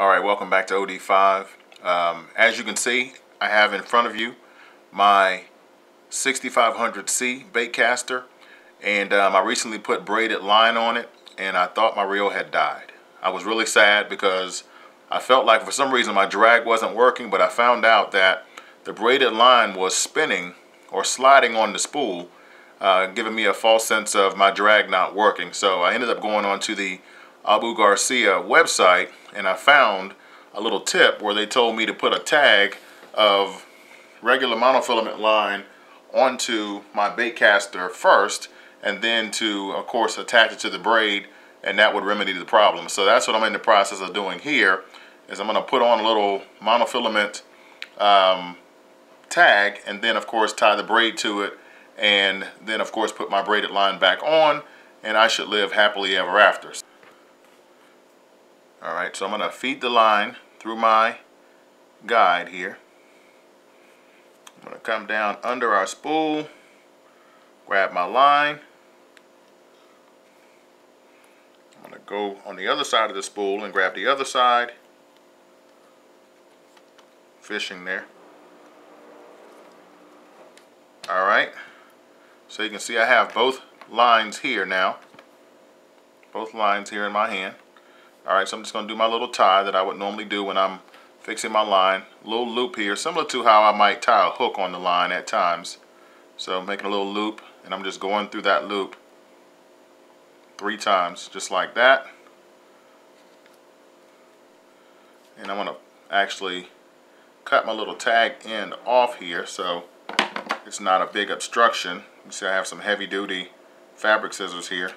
Alright, welcome back to OD5. As you can see, I have in front of you my 6500C Baitcaster, and I recently put braided line on it, and I thought my reel had died. I was really sad because I felt like for some reason my drag wasn't working, but I found out that the braided line was spinning or sliding on the spool, giving me a false sense of my drag not working. So I ended up going on to the Abu Garcia website, and I found a little tip where they told me to put a tag of regular monofilament line onto my Baitcaster first, and then to, of course, attach it to the braid, and that would remedy the problem. So that's what I'm in the process of doing here, is I'm going to put on a little monofilament tag, and then of course tie the braid to it, and then of course put my braided line back on, and I should live happily ever after. Alright, so I'm going to feed the line through my guide here. I'm going to come down under our spool, grab my line. I'm going to go on the other side of the spool and grab the other side. Fishing there. Alright, so you can see I have both lines here now. Both lines here in my hand. Alright, so I'm just going to do my little tie that I would normally do when I'm fixing my line. A little loop here, similar to how I might tie a hook on the line at times. So I'm making a little loop, and I'm just going through that loop 3 times, just like that. And I'm going to actually cut my little tag end off here so it's not a big obstruction. You see I have some heavy duty fabric scissors here.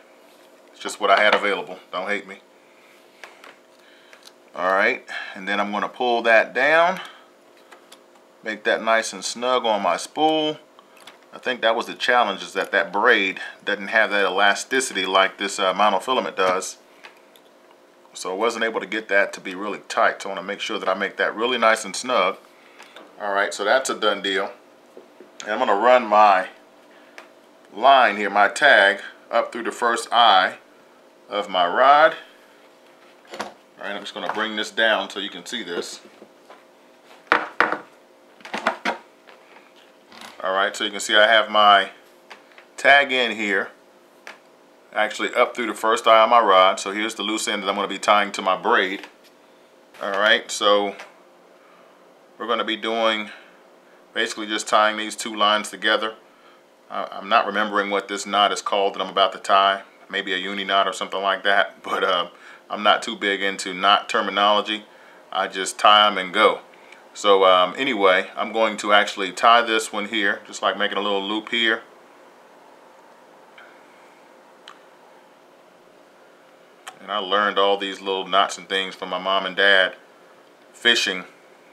It's just what I had available. Don't hate me. Alright, and then I'm going to pull that down, make that nice and snug on my spool. I think that was the challenge, is that that braid doesn't have that elasticity like this monofilament does. So I wasn't able to get that to be really tight, so I want to make sure that I make that really nice and snug. Alright, so that's a done deal. And I'm going to run my line here, my tag, up through the first eye of my rod. Alright, I'm just going to bring this down so you can see this. Alright, so you can see I have my tag in here, actually up through the first eye of my rod. So here's the loose end that I'm going to be tying to my braid. Alright, so we're going to be doing basically just tying these 2 lines together. I'm not remembering what this knot is called that I'm about to tie. Maybe a uni knot or something like that, but I'm not too big into knot terminology. I just tie them and go. So anyway, I'm going to actually tie this one here, just like making a little loop here. And I learned all these little knots and things from my mom and dad fishing.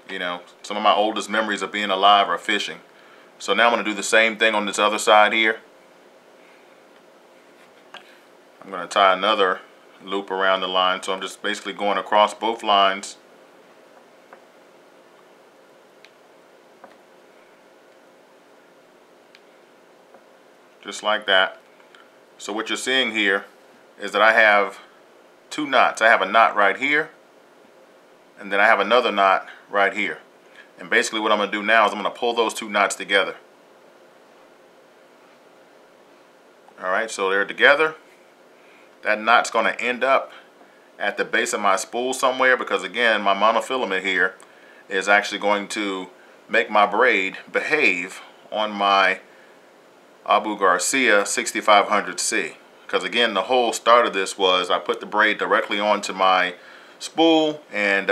You know, some of my oldest memories of being alive are fishing. So now I'm going to do the same thing on this other side here. I'm going to tie another loop around the line, so I'm just basically going across both lines. Just like that. So what you're seeing here is that I have 2 knots. I have a knot right here, and then I have another knot right here. And basically what I'm going to do now is I'm going to pull those 2 knots together. Alright, so they're together. That knot's going to end up at the base of my spool somewhere, because again, my monofilament here is actually going to make my braid behave on my Abu Garcia 6500C. Because again, the whole start of this was I put the braid directly onto my spool, and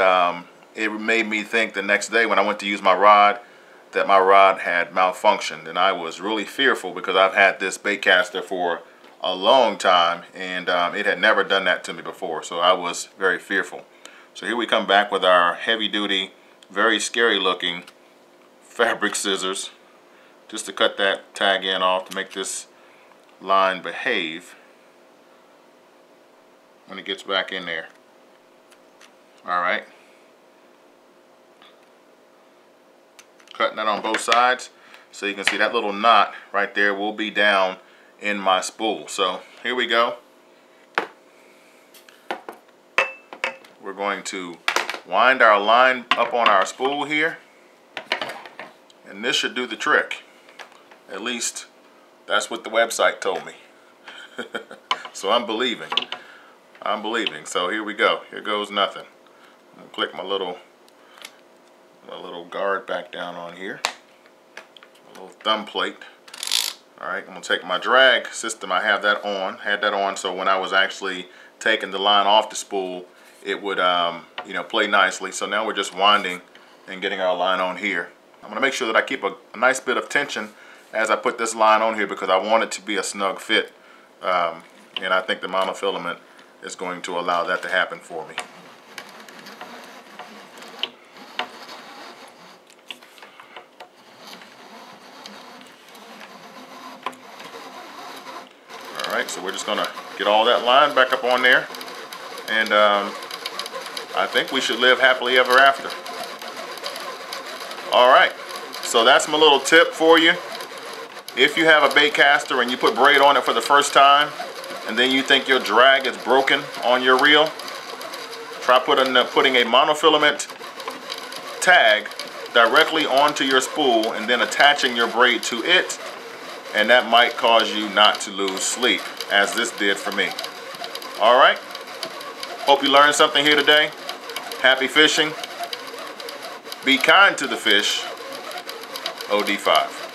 it made me think the next day when I went to use my rod that my rod had malfunctioned, and I was really fearful because I've had this Baitcaster for a long time, and it had never done that to me before, so I was very fearful. So here we come back with our heavy duty, very scary looking fabric scissors, just to cut that tag end off to make this line behave when it gets back in there. Alright, cutting that on both sides, so you can see that little knot right there will be down in my spool. So here we go. We're going to wind our line up on our spool here, and this should do the trick. At least that's what the website told me. So I'm believing. So here we go. Here goes nothing. I'm gonna click my little guard back down on here. A little thumb plate. Alright, I'm gonna take my drag system. I have that on. Had that on so when I was actually taking the line off the spool, it would you know, play nicely. So now we're just winding and getting our line on here. I'm gonna make sure that I keep a nice bit of tension as I put this line on here because I want it to be a snug fit. And I think the monofilament is going to allow that to happen for me. Alright, so we're just gonna get all that line back up on there, and I think we should live happily ever after. Alright, so that's my little tip for you. If you have a baitcaster and you put braid on it for the first time, and then you think your drag is broken on your reel, try putting a monofilament tag directly onto your spool and then attaching your braid to it, and that might cause you not to lose sleep, as this did for me. Alright, hope you learned something here today. Happy fishing. Be kind to the fish. OD5.